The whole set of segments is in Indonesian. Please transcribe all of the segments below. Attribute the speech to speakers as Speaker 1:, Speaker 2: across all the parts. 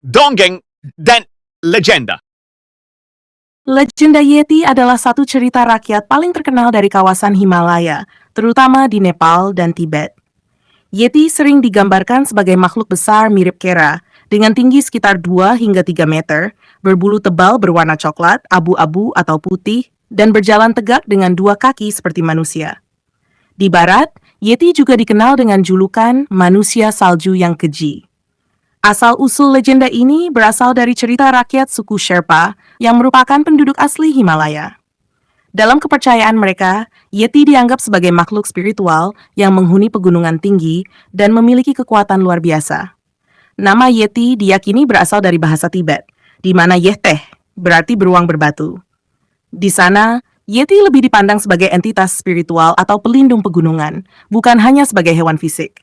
Speaker 1: dongeng, dan legenda.
Speaker 2: Legenda Yeti adalah satu cerita rakyat paling terkenal dari kawasan Himalaya, terutama di Nepal dan Tibet. Yeti sering digambarkan sebagai makhluk besar mirip kera, dengan tinggi sekitar 2 hingga 3 meter, berbulu tebal berwarna coklat, abu-abu atau putih, dan berjalan tegak dengan 2 kaki seperti manusia. Di barat, Yeti juga dikenal dengan julukan manusia salju yang keji. Asal-usul legenda ini berasal dari cerita rakyat suku Sherpa yang merupakan penduduk asli Himalaya. Dalam kepercayaan mereka, Yeti dianggap sebagai makhluk spiritual yang menghuni pegunungan tinggi dan memiliki kekuatan luar biasa. Nama Yeti diyakini berasal dari bahasa Tibet, di mana Yehteh berarti beruang berbatu. Di sana, Yeti lebih dipandang sebagai entitas spiritual atau pelindung pegunungan, bukan hanya sebagai hewan fisik.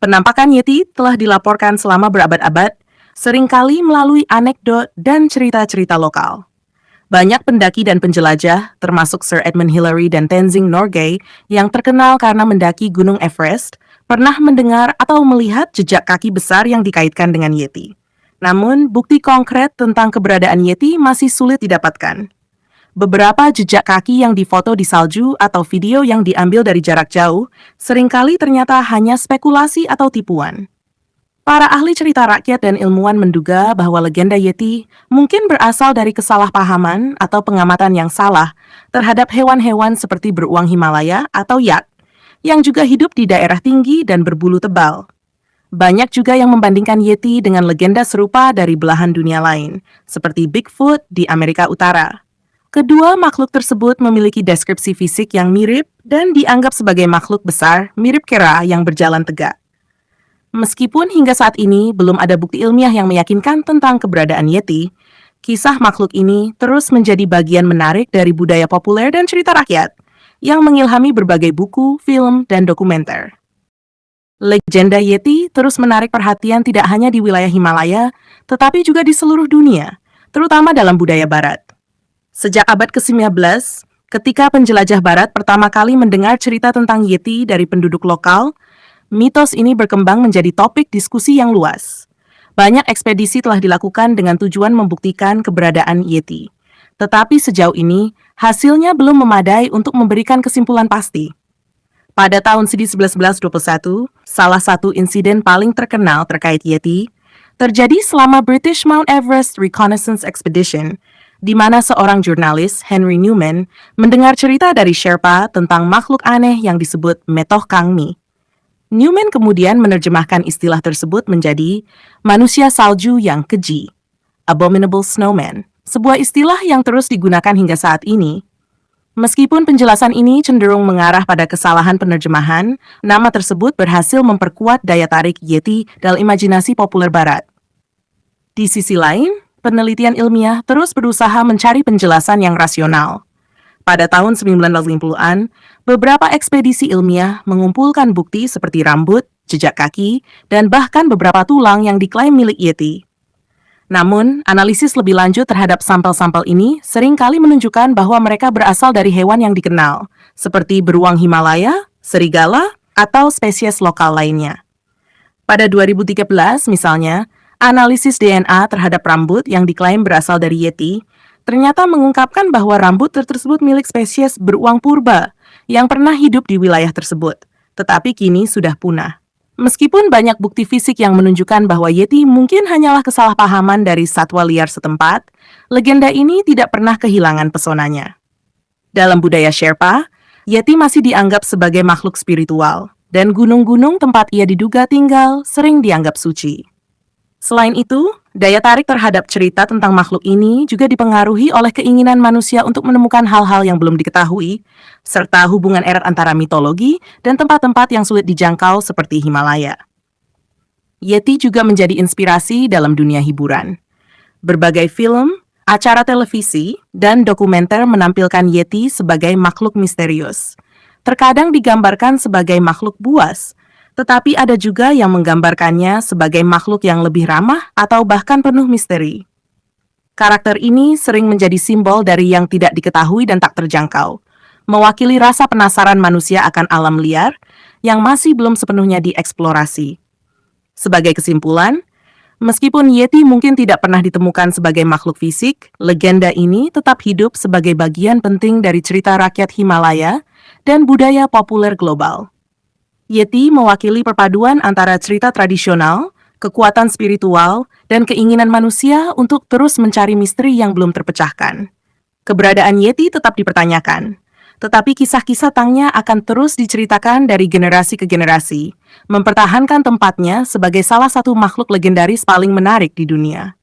Speaker 2: Penampakan Yeti telah dilaporkan selama berabad-abad, seringkali melalui anekdot dan cerita-cerita lokal. Banyak pendaki dan penjelajah, termasuk Sir Edmund Hillary dan Tenzing Norgay, yang terkenal karena mendaki Gunung Everest, pernah mendengar atau melihat jejak kaki besar yang dikaitkan dengan Yeti. Namun, bukti konkret tentang keberadaan Yeti masih sulit didapatkan. Beberapa jejak kaki yang difoto di salju atau video yang diambil dari jarak jauh seringkali ternyata hanya spekulasi atau tipuan. Para ahli cerita rakyat dan ilmuwan menduga bahwa legenda Yeti mungkin berasal dari kesalahpahaman atau pengamatan yang salah terhadap hewan-hewan seperti beruang Himalaya atau yak, yang juga hidup di daerah tinggi dan berbulu tebal. Banyak juga yang membandingkan Yeti dengan legenda serupa dari belahan dunia lain, seperti Bigfoot di Amerika Utara. Kedua makhluk tersebut memiliki deskripsi fisik yang mirip dan dianggap sebagai makhluk besar mirip kera yang berjalan tegak. Meskipun hingga saat ini belum ada bukti ilmiah yang meyakinkan tentang keberadaan Yeti, kisah makhluk ini terus menjadi bagian menarik dari budaya populer dan cerita rakyat yang mengilhami berbagai buku, film, dan dokumenter. Legenda Yeti terus menarik perhatian tidak hanya di wilayah Himalaya, tetapi juga di seluruh dunia, terutama dalam budaya barat. Sejak abad ke-19, ketika penjelajah barat pertama kali mendengar cerita tentang Yeti dari penduduk lokal, mitos ini berkembang menjadi topik diskusi yang luas. Banyak ekspedisi telah dilakukan dengan tujuan membuktikan keberadaan Yeti. Tetapi sejauh ini, hasilnya belum memadai untuk memberikan kesimpulan pasti. Pada tahun 1921, salah satu insiden paling terkenal terkait Yeti terjadi selama British Mount Everest Reconnaissance Expedition, di mana seorang jurnalis, Henry Newman, mendengar cerita dari Sherpa tentang makhluk aneh yang disebut Metoh Kangmi. Newman kemudian menerjemahkan istilah tersebut menjadi manusia salju yang keji, abominable snowman, sebuah istilah yang terus digunakan hingga saat ini. Meskipun penjelasan ini cenderung mengarah pada kesalahan penerjemahan, nama tersebut berhasil memperkuat daya tarik Yeti dalam imajinasi populer barat. Di sisi lain, penelitian ilmiah terus berusaha mencari penjelasan yang rasional. Pada tahun 1950-an, beberapa ekspedisi ilmiah mengumpulkan bukti seperti rambut, jejak kaki, dan bahkan beberapa tulang yang diklaim milik Yeti. Namun, analisis lebih lanjut terhadap sampel-sampel ini seringkali menunjukkan bahwa mereka berasal dari hewan yang dikenal, seperti beruang Himalaya, serigala, atau spesies lokal lainnya. Pada 2013, misalnya, analisis DNA terhadap rambut yang diklaim berasal dari Yeti ternyata mengungkapkan bahwa rambut tersebut milik spesies beruang purba yang pernah hidup di wilayah tersebut, tetapi kini sudah punah. Meskipun banyak bukti fisik yang menunjukkan bahwa Yeti mungkin hanyalah kesalahpahaman dari satwa liar setempat, legenda ini tidak pernah kehilangan pesonanya. Dalam budaya Sherpa, Yeti masih dianggap sebagai makhluk spiritual, dan gunung-gunung tempat ia diduga tinggal sering dianggap suci. Selain itu, daya tarik terhadap cerita tentang makhluk ini juga dipengaruhi oleh keinginan manusia untuk menemukan hal-hal yang belum diketahui, serta hubungan erat antara mitologi dan tempat-tempat yang sulit dijangkau seperti Himalaya. Yeti juga menjadi inspirasi dalam dunia hiburan. Berbagai film, acara televisi, dan dokumenter menampilkan Yeti sebagai makhluk misterius. Terkadang digambarkan sebagai makhluk buas, tetapi ada juga yang menggambarkannya sebagai makhluk yang lebih ramah atau bahkan penuh misteri. Karakter ini sering menjadi simbol dari yang tidak diketahui dan tak terjangkau, mewakili rasa penasaran manusia akan alam liar yang masih belum sepenuhnya dieksplorasi. Sebagai kesimpulan, Meskipun Yeti mungkin tidak pernah ditemukan sebagai makhluk fisik, legenda ini tetap hidup sebagai bagian penting dari cerita rakyat Himalaya dan budaya populer global. Yeti mewakili perpaduan antara cerita tradisional, kekuatan spiritual, dan keinginan manusia untuk terus mencari misteri yang belum terpecahkan. Keberadaan Yeti tetap dipertanyakan, tetapi kisah-kisah tentangnya akan terus diceritakan dari generasi ke generasi, mempertahankan tempatnya sebagai salah satu makhluk legendaris paling menarik di dunia.